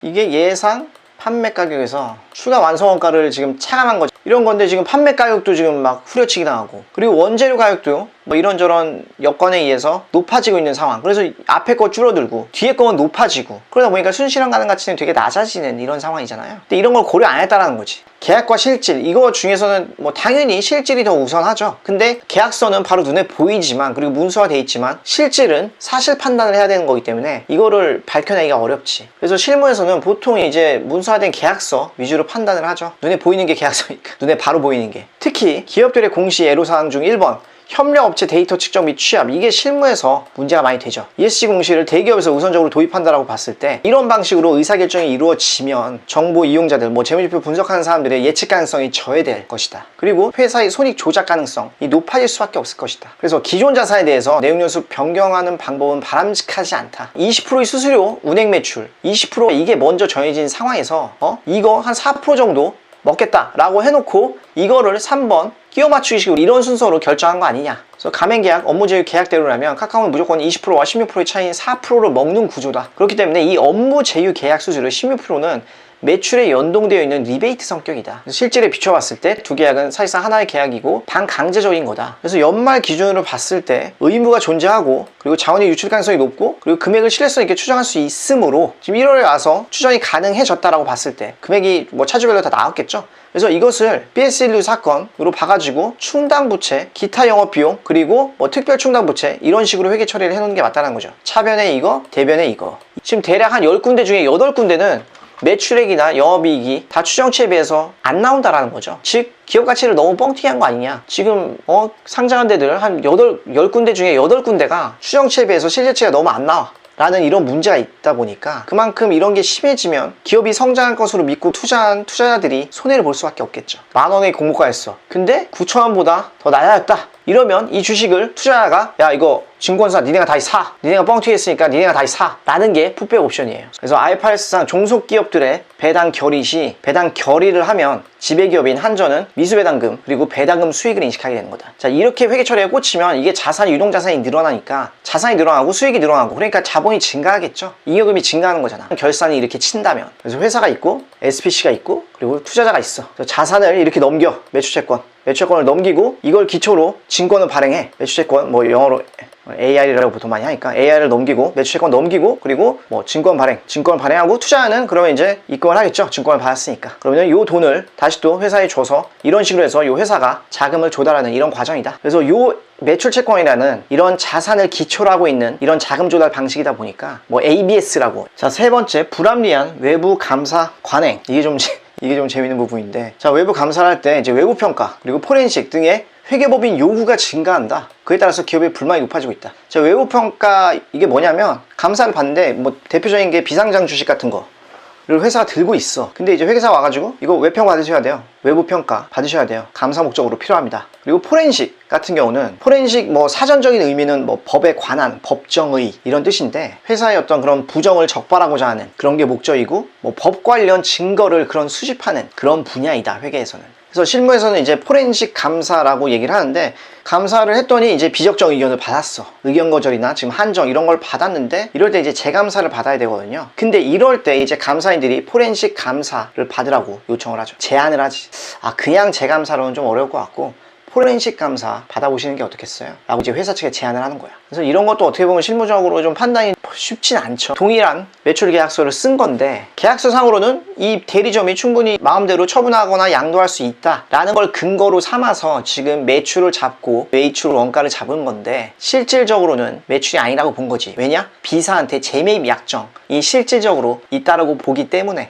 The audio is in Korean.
이게 예상 판매 가격에서 추가 완성원가를 지금 차감한 거죠. 이런 건데 지금 판매 가격도 지금 막 후려치기 당하고, 그리고 원재료 가격도 뭐 이런저런 여건에 의해서 높아지고 있는 상황. 그래서 앞에 거 줄어들고 뒤에 거는 높아지고, 그러다 보니까 순실현 가능 가치는 되게 낮아지는 이런 상황이잖아요. 근데 이런 걸 고려 안 했다라는 거지. 계약과 실질, 이거 중에서는 뭐 당연히 실질이 더 우선하죠. 근데 계약서는 바로 눈에 보이지만, 그리고 문서화돼 있지만, 실질은 사실 판단을 해야 되는 거기 때문에 이거를 밝혀내기가 어렵지. 그래서 실무에서는 보통 이제 문서화된 계약서 위주로 판단을 하죠. 눈에 보이는 게 계약서니까. 눈에 바로 보이는 게. 특히 기업들의 공시 애로사항 중 1번 협력업체 데이터 측정 및 취합, 이게 실무에서 문제가 많이 되죠. ESG 공시를 대기업에서 우선적으로 도입한다라고 봤을 때 이런 방식으로 의사결정이 이루어지면 정보 이용자들, 뭐 재무지표 분석하는 사람들의 예측 가능성이 저해될 것이다. 그리고 회사의 손익 조작 가능성이 높아질 수밖에 없을 것이다. 그래서 기존 자산에 대해서 내용연수 변경하는 방법은 바람직하지 않다. 20%의 수수료, 운행 매출 20% 이게 먼저 정해진 상황에서 이거 한 4% 정도 먹겠다라고 해놓고 이거를 3번 끼워 맞추기식으로 이런 순서로 결정한 거 아니냐. 그래서 가맹계약, 업무제휴 계약대로라면 카카오는 무조건 20%와 16%의 차이인 4%를 먹는 구조다. 그렇기 때문에 이 업무제휴 계약 수수료 16%는 매출에 연동되어 있는 리베이트 성격이다. 실질에 비춰봤을 때 두 계약은 사실상 하나의 계약이고 반강제적인 거다. 그래서 연말 기준으로 봤을 때 의무가 존재하고, 그리고 자원의 유출 가능성이 높고, 그리고 금액을 신뢰성 있게 추정할 수 있으므로 지금 1월에 와서 추정이 가능해졌다라고 봤을 때 금액이 뭐 차주별로 다 나왔겠죠. 그래서 이것을 BS1류 사건으로 봐가지고 충당부채, 기타 영업비용, 그리고 뭐 특별 충당부채 이런 식으로 회계 처리를 해놓는 게 맞다는 거죠. 차변에 이거, 대변에 이거. 지금 대략 한 10군데 중에 8군데는 매출액이나 영업이익이 다 추정치에 비해서 안 나온다라는 거죠. 즉 기업 가치를 너무 뻥튀기 한 거 아니냐. 지금 상장한 데들 한 10군데 중에 8군데가 추정치에 비해서 실제치가 너무 안 나와 라는 이런 문제가 있다 보니까, 그만큼 이런 게 심해지면 기업이 성장할 것으로 믿고 투자한 투자자들이 손해를 볼 수밖에 없겠죠. 10,000원의 공모가였어. 근데 9,000원보다 더 낮아졌다. 이러면 이 주식을 투자자가 야 이거 증권사 니네가 다시 사, 니네가 뻥튀기 했으니까 니네가 다시 사 라는 게 풋백 옵션이에요. 그래서 IFRS상 종속기업들의 배당 결의 시 배당 결의를 하면 지배기업인 한전은 미수배당금 그리고 배당금 수익을 인식하게 되는 거다. 자, 이렇게 회계 처리에 꽂히면 이게 자산이, 유동자산이 늘어나니까 자산이 늘어나고 수익이 늘어나고, 그러니까 자본이 증가하겠죠. 잉여금이 증가하는 거잖아. 결산이 이렇게 친다면. 그래서 회사가 있고 SPC가 있고 그리고 투자자가 있어. 그래서 자산을 이렇게 넘겨. 매출채권을 넘기고 이걸 기초로 증권을 발행해. 매출채권, 뭐 영어로 AR이라고 보통 많이 하니까 AR을 넘기고 매출채권 넘기고, 그리고 뭐 증권을 발행하고, 투자하는 그러면 이제 입금을 하겠죠. 증권을 받았으니까. 그러면 요 돈을 다시 또 회사에 줘서 이런 식으로 해서 요 회사가 자금을 조달하는 이런 과정이다. 그래서 요 매출채권이라는 이런 자산을 기초로 하고 있는 이런 자금 조달 방식이다 보니까 뭐 ABS라고. 자, 세 번째, 불합리한 외부 감사 관행. 이게 좀 재밌는 부분인데, 자, 외부 감사를 할 때 이제 외부 평가 그리고 포렌식 등의 회계법인 요구가 증가한다. 그에 따라서 기업의 불만이 높아지고 있다. 자, 외부 평가 이게 뭐냐면, 감사를 받는데 뭐 대표적인 게 비상장 주식 같은 거를 회사가 들고 있어. 근데 이제 회계사 와가지고 이거 외평 받으셔야 돼요. 외부 평가 받으셔야 돼요. 감사 목적으로 필요합니다. 그리고 포렌식 같은 경우는, 포렌식 뭐 사전적인 의미는 뭐 법에 관한, 법정의 이런 뜻인데, 회사의 어떤 그런 부정을 적발하고자 하는 그런 게 목적이고, 뭐 법 관련 증거를 그런 수집하는 그런 분야이다, 회계에서는. 그래서 실무에서는 이제 포렌식 감사라고 얘기를 하는데, 감사를 했더니 이제 비적정 의견을 받았어. 의견 거절이나 지금 한정 이런 걸 받았는데, 이럴 때 이제 재감사를 받아야 되거든요. 근데 이럴 때 이제 감사인들이 포렌식 감사를 받으라고 요청을 하죠. 제안을 하지. 그냥 재감사로는 좀 어려울 것 같고 포렌식 감사 받아보시는 게 어떻겠어요? 라고 이제 회사 측에 제안을 하는 거야. 그래서 이런 것도 어떻게 보면 실무적으로 좀 판단이 쉽진 않죠. 동일한 매출 계약서를 쓴 건데, 계약서 상으로는 이 대리점이 충분히 마음대로 처분하거나 양도할 수 있다 라는 걸 근거로 삼아서 지금 매출을 잡고 매출 원가를 잡은 건데, 실질적으로는 매출이 아니라고 본 거지. 왜냐? B사한테 재매입 약정이 실질적으로 있다라고 보기 때문에